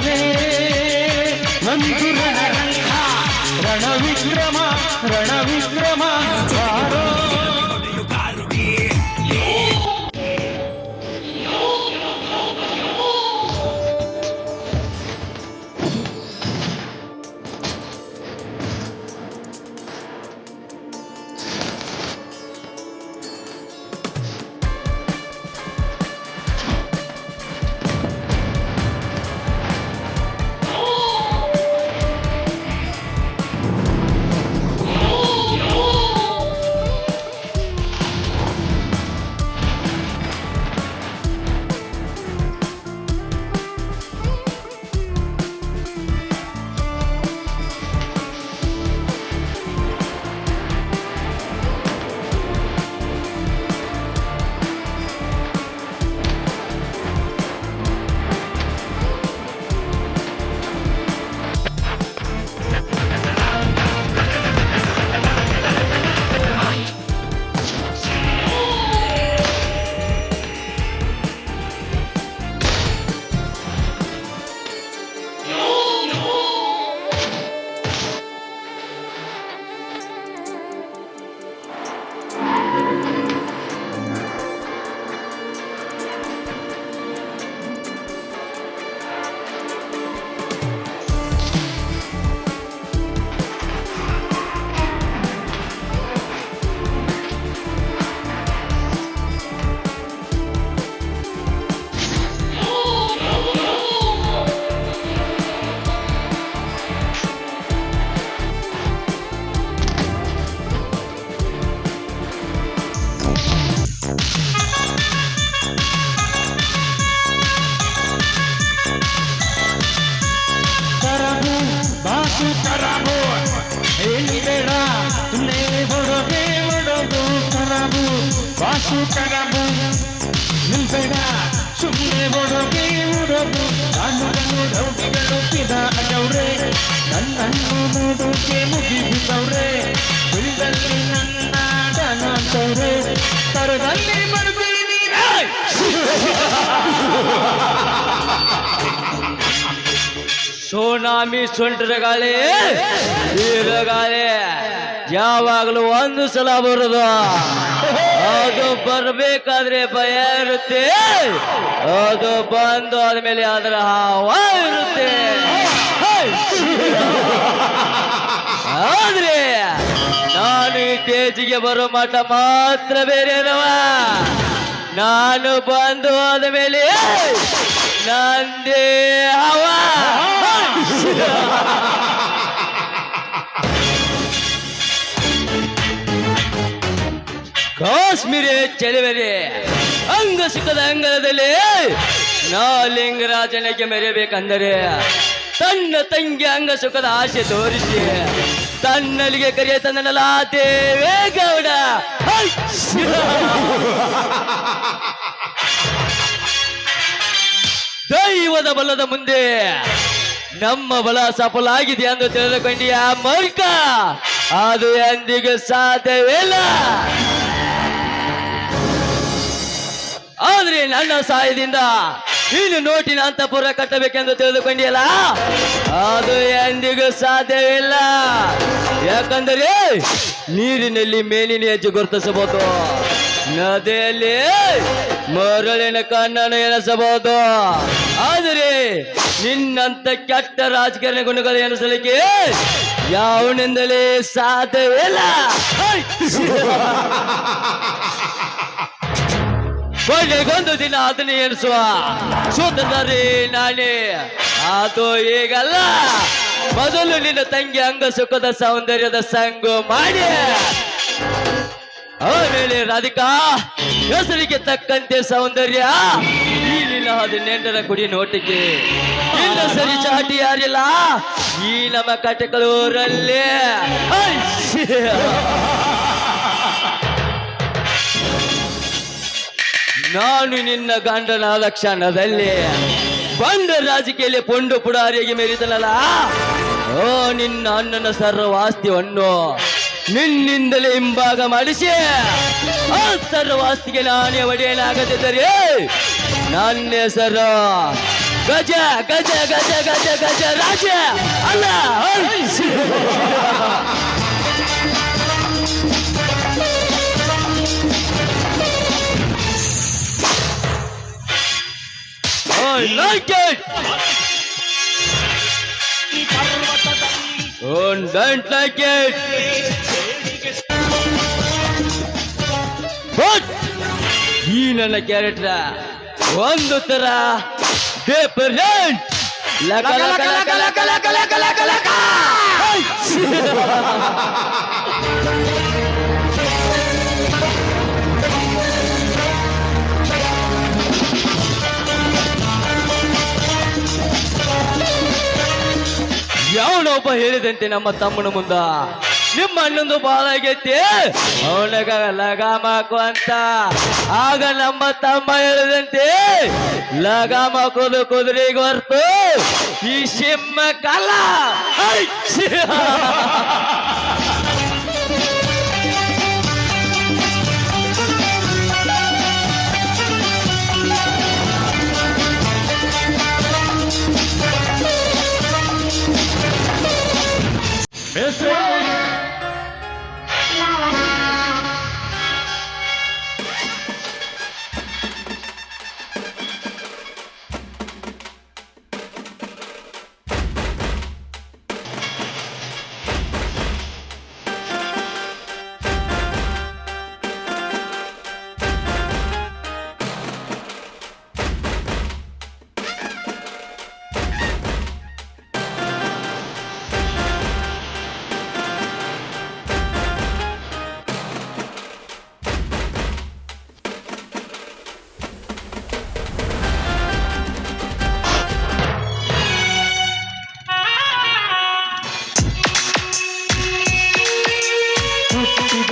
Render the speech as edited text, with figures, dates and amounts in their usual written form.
ರಣವೇ ನಂದು ರಣರಂಗ ರಣವಿಕ್ರಮ ರಣವಿಕ್ರಮ ಬಾರೋ. ಕರಾಬು ಹೇಳಿಬೇಡ ಸುಮ್ಮನೆ ಹೊಡೋದೇ ಹೊಡೋದು ಕರಾಬು ಬಾಸು ಕರಾಬು ನಿಲ್ಬೇಡ ಸುಮ್ಮನೆ ಹೊಡೋದೇ ಹೊಡೋದು ಕಾನುಗಳು ರೌಡಿಗಳು ಪಿದಾಡವ್ರೆ ನನ್ನನ್ನು ನೋಡೋಕೆ ಮುಗಿಬಿದ್ದವ್ರೆ ಬಿಲ್ದಲ್ಲಿ ನನ್ನ ಡಾನಂತವ್ರೆ ತರದಲ್ಲಿ ಬರ್ತೀನಿ ಸೋನಾಮಿ ಸೊಂಟರಗಾಳಿ ವೀರಗಾಳಿ ಯಾವಾಗಲೂ ಒಂದು ಸಲ ಬರೋದು, ಅದು ಬರಬೇಕಾದ್ರೆ ಭಯ ಇರುತ್ತೆ, ಅದು ಬಂದು ಆದ್ಮೇಲೆ ಅದರ ಹಾವ ಇರುತ್ತೆ. ಆದ್ರೆ ನಾನು ಈ ಸ್ಟೇಜಿಗೆ ಬರೋ ಮಠ ಮಾತ್ರ ಬೇರೆನವ. ನಾನು ಬಂದು ಆದ್ಮೇಲೆ ನಂದೇ ಹವ. ಕಾಶ್ಮೀರಿ ಚೆಲುವೆರೆ ಅಂಗ ಸಿಕ್ಕದ ಅಂಗಳದಲ್ಲಿ ನಾ ಲಿಂಗರಾಜನಿಗೆ ಮೆರೆಯಬೇಕಂದರೆ ತನ್ನ ತಂಗಿ ಅಂಗ ಸುಖದ ಆಸೆ ತೋರಿಸಿ ತನ್ನಲ್ಲಿಗೆ ಕರೆಯ ತನ್ನಲ್ಲ ದೇವೇಗೌಡ. ದೈವದ ಬಲದ ಮುಂದೆ ನಮ್ಮ ಬಲ ಸಫಲ ಆಗಿದೆ ಎಂದು ತಿಳಿದುಕೊಂಡಿಯ ಮೂರ್ಖ, ಅದು ಎಂದಿಗೂ ಸಾಧ್ಯವಿಲ್ಲ. ಆದ್ರೆ ನನ್ನ ಸಹಾಯದಿಂದ ನೀನು ನೋಟಿನ ಅಂತಪುರ ಕಟ್ಟಬೇಕೆಂದು ತಿಳಿದುಕೊಂಡಿಯಲ್ಲ, ಅದು ಎಂದಿಗೂ ಸಾಧ್ಯವಿಲ್ಲ. ಯಾಕಂದರೆ ನೀರಿನಲ್ಲಿ ಮೇಲಿನ ಹೆಜ್ಜೆ ಗುರುತಿಸಬಹುದು, ನದಿಯಲ್ಲಿ ಮರಳಿನ ಕಣ್ಣನ್ನು ಎನಿಸಬಹುದು, ಆದರೆ ನಿನ್ನಂತ ಕೆಟ್ಟ ರಾಜಕಾರಣ ಗುಣಗಳು ಎನಿಸಲಿಕ್ಕೆ ಯಾವನಿಂದಲೇ ಸಾಧ್ಯವಿಲ್ಲ. ಕೊನೆಗೊಂದು ದಿನ ಅದನ್ನ ಎನಿಸುವ ಸೋತದಾರಿ ನಾನೇ. ಅದು ಈಗಲ್ಲ, ಮೊದಲು ನಿನ್ನ ತಂಗಿ ಅಂಗ ಸುಖದ ಸೌಂದರ್ಯದ ಸಂಗು ಮಾಡಿ ಆಮೇಲೆ ರಾಧಿಕಾ ಹೆಸರಿಗೆ ತಕ್ಕಂತೆ ಸೌಂದರ್ಯ ಈ ನಿನ್ನ 18ರ ಕುಡಿ ನೋಟಿಗೆ ಇನ್ನು ಸರಿ ಚಾಟಿ ಯಾರಿಲ್ಲ ಈ ನಮ್ಮ ಕಟಕಳೂರಲ್ಲೇ. ನಾನು ನಿನ್ನ ಗಂಡನಾದ ಕ್ಷಣದಲ್ಲಿ ಬಂಡ ರಾಜಕೀಯಲ್ಲಿ ಪೊಂಡು ಪುಡಾರಿಯಾಗಿ ಮೆರಿದನಲ್ಲ, ಓ ನಿನ್ನ ಅಣ್ಣನ ಸರ್ವಾಸ್ತಿಯನ್ನು ನಿನ್ನಿಂದಲೇ ಹಿಂಭಾಗ ಮಾಡಿಸಿ ಆ ಸರ್ವಾಸ್ತಿಗೆ ನಾನೇ ಒಡೆಯಲಾಗದಿದ್ದರೆ ನನ್ನ ಹೆಸರು ಗಜ ಗಜ ಗಜ ಗಜ ಗಜ ರಾಜ ಅಲ್ಲ I like it. Oh, don't like it. But ಈ ನನ್ನ ಕ್ಯಾರೆಕ್ಟರ್ ಒಂದು ತರ ಡಿಫರೆಂಟ್ ಲಕ ಲಕ ಲಕ ಲಕ ಲಕ ಲಕ ಲಕ ಲಕ ಯಾವನೊಬ್ಬ ಹೇಳಿದಂತೆ ನಮ್ಮ ತಮ್ಮನ ಮುಂದ ನಿಮ್ಮ ಅಣ್ಣಂದು ಬಾಳ ಆಗೈತಿ ಅವನಗ ಲಗಾಮ ಹಾಕು ಅಂತ ಆಗ ನಮ್ಮ ತಮ್ಮ ಹೇಳಿದಂತೆ ಲಗಾಮ ಹಾಕೋದು ಕುದುರೆಗೆ ಹೊರ್ತು ಈ ಸಿಂಹ ಕಲ್ಲ ಹೆಸರು